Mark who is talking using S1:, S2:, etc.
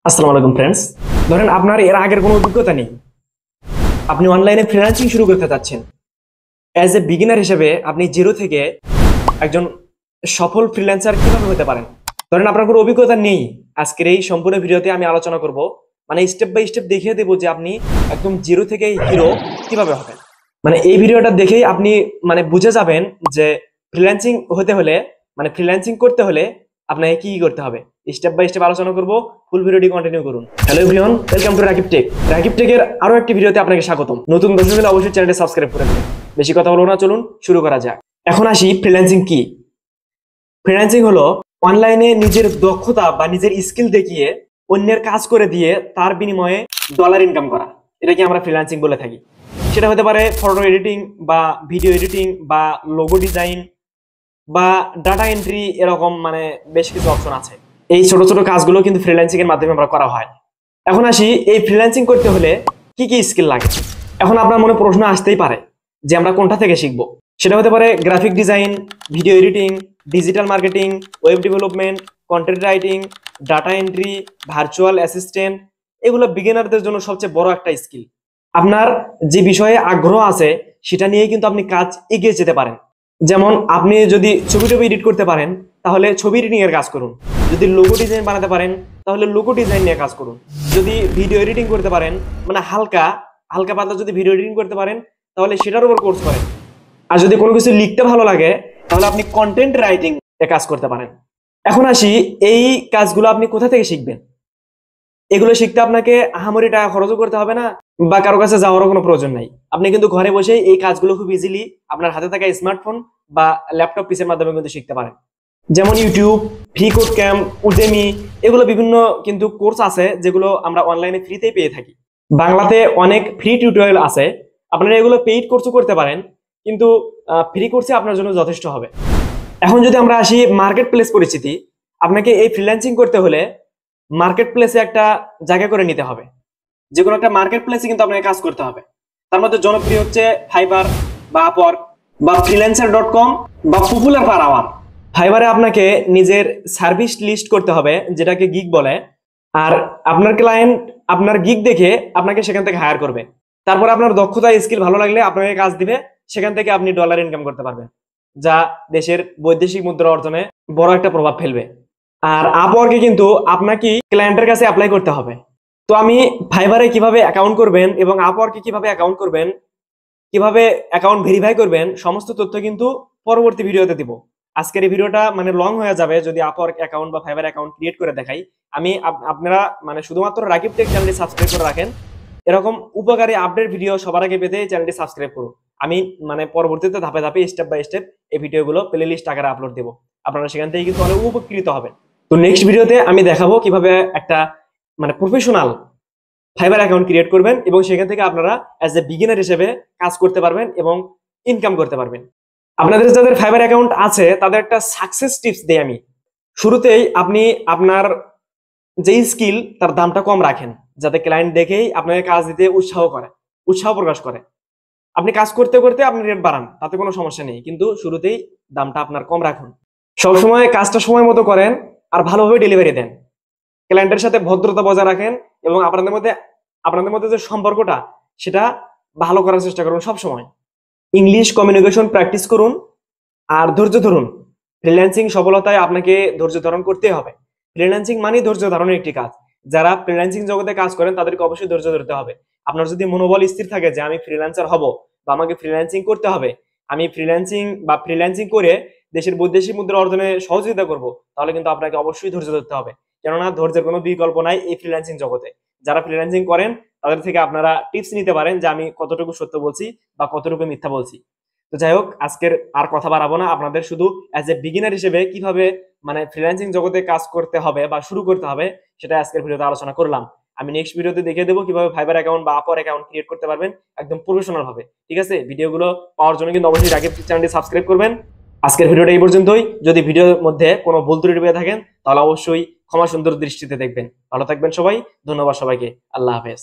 S1: আসসালামু আলাইকুম ফ্রেন্ডস। ধরেন আপনার এর আগের কোনো অভিজ্ঞতা নেই, আপনি অনলাইনে ফ্রিল্যান্সিং শুরু করতে চাচ্ছেন। অ্যাজ এ বিগিনার হিসেবে আপনি জিরো থেকে একজন সফল ফ্রিল্যান্সার কিভাবে হতে পারেন। ধরেন আপনার কোনো অভিজ্ঞতা নেই, আজকের এই সম্পূর্ণ ভিডিওতে আমি আলোচনা করব, মানে স্টেপ বাই স্টেপ দেখিয়ে দেবো যে আপনি একদম জিরো থেকে হিরো কিভাবে হবেন। মানে এই ভিডিওটা দেখেই আপনি মানে বুঝে যাবেন যে ফ্রিল্যান্সিং হতে হলে, মানে ফ্রিল্যান্সিং করতে হলে আপনাকে কি কি করতে হবে। স্টেপ বাই স্টেপ আলোচনা করব, ফুল ভিডিওটি কন্টিনিউ করুন। Hello everyone, welcome to Rakib tech. Rakib টেকের আরো একটি ভিডিওতে আপনাকে স্বাগতম। নতুন দর্শক হলে অবশ্যই চ্যানেলটি সাবস্ক্রাইব করে দেবেন। বেশি কথা বলবো না, চলুন শুরু করা যাক। এখন আসি ফ্রিল্যান্সিং কি। ফ্রিল্যান্সিং হলো অনলাইনে নিজের দক্ষতা বা নিজের স্কিল দেখিয়ে অন্যের কাজ করে দিয়ে তার বিনিময়ে ডলার ইনকাম করা, এটাকে আমরা ফ্রিল্যান্সিং বলে থাকি। সেটা হতে পারে ফটো এডিটিং বা ভিডিও এডিটিং বা লোগো ডিজাইন বা ডাটা এন্ট্রি, এরকম মানে বেশ কিছু অপশন আছে। এই ছোট ছোট কাজগুলো কিন্তু ফ্রিল্যান্সিং এর মাধ্যমে আমরা করা হয়। এখন আসি, এই ফ্রিল্যান্সিং করতে হলে কি কি স্কিল লাগে। এখন আপনার মনে প্রশ্ন আসতেই পারে যে আমরা কোনটা থেকে শিখবো। সেটা হতে পারে graphic design, video editing, digital marketing, web development, content writing, data entry, virtual assistant. এগুলো বিগিনারদের জন্য সবচেয়ে বড় একটা স্কিল। আপনার যে বিষয়ে আগ্রহ আছে সেটা নিয়ে কিন্তু আপনি কাজ এগিয়ে যেতে পারেন। যেমন আপনি যদি ছবি এডিট করতে পারেন তাহলে ছবি এডিটিং এর কাজ করুন। যদি লোগো ডিজাইন বানাতে পারেন তাহলে লোগো ডিজাইন নিয়ে কাজ করুন। যদি ভিডিও এডিটিং করতে পারেন, মানে হালকা হালকা পাতলা যদি ভিডিও এডিটিং করতে পারেন তাহলে সেটার উপর কোর্স করেন। আর যদি কোনো কিছু লিখতে ভালো লাগে তাহলে আপনি কন্টেন্ট রাইটিং এ কাজ করতে পারেন। এখন আসি, এই কাজগুলো আপনি কোথা থেকে শিখবেন। এগুলো শিখতে আপনাকে আহামরি টাকা খরচও করতে হবে না বা কারো কাছে যাওয়ারও কোনো প্রয়োজন নাই। আপনি কিন্তু ঘরে বসেই এই কাজগুলো খুব ইজিলি আপনার হাতে থাকা স্মার্টফোন বা ল্যাপটপ পিসের মাধ্যমে কিন্তু শিখতে পারেন। যেমন YouTube, free code camp, Udemy, এগুলো বিভিন্ন কিন্তু কোর্স আছে যেগুলো আমরা অনলাইনে ফ্রিতেই পেয়ে থাকি। বাংলাতে অনেক ফ্রি টিউটোরিয়াল আছে, আপনারা এগুলো পেইড কোর্সও করতে পারেন, কিন্তু ফ্রি কোর্সে আপনার জন্য যথেষ্ট হবে। এখন যদি আমরা আসি মার্কেট প্লেস পরিস্থিতি, আপনাকে এই ফ্রিল্যান্সিং করতে হলে মার্কেট প্লেসে একটা জায়গা করে নিতে হবে। যে কোনো একটা মার্কেট প্লেসে কিন্তু আপনাকে কাজ করতে হবে। তার মধ্যে জনপ্রিয় হচ্ছে ফাইবার বা আপওয়ার্ক বা freelancer.com বা পপুলার পার আওয়ার। ফাইবারে আপনাকে নিজের সার্ভিস লিস্ট করতে হবে, যেটাকে গিগ বলে। আর আপনার ক্লায়েন্ট আপনার গিগ দেখে আপনাকে সেখান থেকে হায়ার করবে। তারপর আপনার দক্ষতা স্কিল ভালো লাগলে আপনাকে কাজ দিবে, সেখান থেকে আপনি ডলার ইনকাম করতে পারবেন, যা দেশের বৈদেশিক মুদ্রা অর্জনে বড় একটা প্রভাব ফেলবে। আর আপওয়ার্কে কিন্তু আপনাকে ক্লায়েন্টের কাছে অ্যাপ্লাই করতে হবে। তো আমি ফাইবারে কিভাবে অ্যাকাউন্ট করবেন এবং আপওয়ার্কে কিভাবে অ্যাকাউন্ট করবেন, কিভাবে অ্যাকাউন্ট ভেরিফাই করবেন, সমস্ত তথ্য কিন্তু পরবর্তী ভিডিওতে দিব। আজকের এই ভিডিওটা মানে লং হয়ে যাবে যদি আপওয়ার্ক অ্যাকাউন্ট বা ফাইবার অ্যাকাউন্ট ক্রিয়েট করে দেখাই। আমি আপনারা মানে শুধুমাত্র রাকিব টেক চ্যানেলটি সাবস্ক্রাইব করে রাখেন। এরকম উপকারী আপডেট ভিডিও সবার আগে পেতে চ্যানেলটি সাবস্ক্রাইব করুন। আমি মানে পরবর্তীতে ধাপে ধাপে স্টেপ বাই স্টেপ এই ভিডিওগুলো প্লে লিস্ট আকারে আপলোড দেবো, আপনারা সেখান থেকে কিন্তু অনেক উপকৃত হবেন। তো নেক্সট ভিডিওতে আমি দেখাবো কিভাবে একটা মানে প্রফেশনাল ফাইবার অ্যাকাউন্ট ক্রিয়েট করবেন এবং সেখান থেকে আপনারা অ্যাজ এ বিগিনার হিসেবে কাজ করতে পারবেন এবং ইনকাম করতে পারবেন। আপনাদের যাদের ফাইবার অ্যাকাউন্ট আছে তাদের একটা সাকসেস টিপস দেই আমি। শুরুতেই আপনি আপনার যে স্কিল তার দামটা কম রাখেন, যাতে ক্লায়েন্ট দেখেই আপনাকে কাজ দিতে উৎসাহ প্রকাশ করে। আপনি কাজ করতে করতে আপনি রেট বাড়ান, তাতে কোনো সমস্যা নেই, কিন্তু শুরুতেই দামটা আপনার কম রাখুন। সবসময় কাজটা সময় মতো করেন আর ভালোভাবে ডেলিভারি দেন। ক্লায়েন্টের সাথে ভদ্রতা বজায় রাখেন এবং আপনাদের মধ্যে যে সম্পর্কটা সেটা ভালো করার চেষ্টা করুন সব সময়। ইংলিশ কমিউনিকেশন প্র্যাকটিস করুন আর ধৈর্য ধরুন। ফ্রিল্যান্সিং সফলতায় আপনাকে ধৈর্য ধারণ করতে হবে। ফ্রিল্যান্সিং মানেই ধৈর্য ধারণের একটি কাজ। যারা ফ্রিল্যান্সিং জগতে কাজ করেন তাদেরকে অবশ্যই ধৈর্য ধরতে হবে। আপনার যদি মনোবল স্থির থাকে যে আমি ফ্রিল্যান্সার হব বা আমাকে ফ্রিল্যান্সিং করতে হবে, আমি ফ্রিল্যান্সিং করে দেশের বৈদেশিক মুদ্রা অর্জনে সহযোগিতা করব, তাহলে কিন্তু আপনাকে অবশ্যই ধৈর্য ধরতে হবে। কেননা ধৈর্যের কোনো বিকল্প নাই এই ফ্রিল্যান্সিং জগতে। যারা ফ্রিল্যান্সিং করেন তাদের থেকে আপনারা টিপস নিতে পারেন যে আমি কতটুকু সত্য বলছি বা কতটুকু মিথ্যা বলছি। তো যাই হোক, আজকের আর কথা বাড়াবো না। আপনাদের শুধু অ্যাজ এ বিগিনার হিসেবে কিভাবে মানে ফ্রিল্যান্সিং জগতে কাজ করতে হবে বা শুরু করতে হবে সেটা আজকের ভিডিওতে আলোচনা করলাম। আমি নেক্সট ভিডিওতে দেখিয়ে দেবো কিভাবে ফাইবার অ্যাকাউন্ট বা আপওয়ার্ক অ্যাকাউন্ট ক্রিয়েট করতে পারবেন একদম প্রফেশনাল ভাবে। ঠিক আছে, ভিডিওগুলো পাওয়ার জন্য কিন্তু অবশ্যই রাকিব চ্যানেলটি সাবস্ক্রাইব করবেন। আজকের ভিডিওটা এই পর্যন্তই। যদি ভিডিওর মধ্যে কোনো ভুল ত্রুটি পেয়ে থাকেন তাহলে অবশ্যই ক্ষমা সুন্দর দৃষ্টিতে দেখবেন। ভালো থাকবেন সবাই, ধন্যবাদ সবাইকে, আল্লাহ হাফেজ।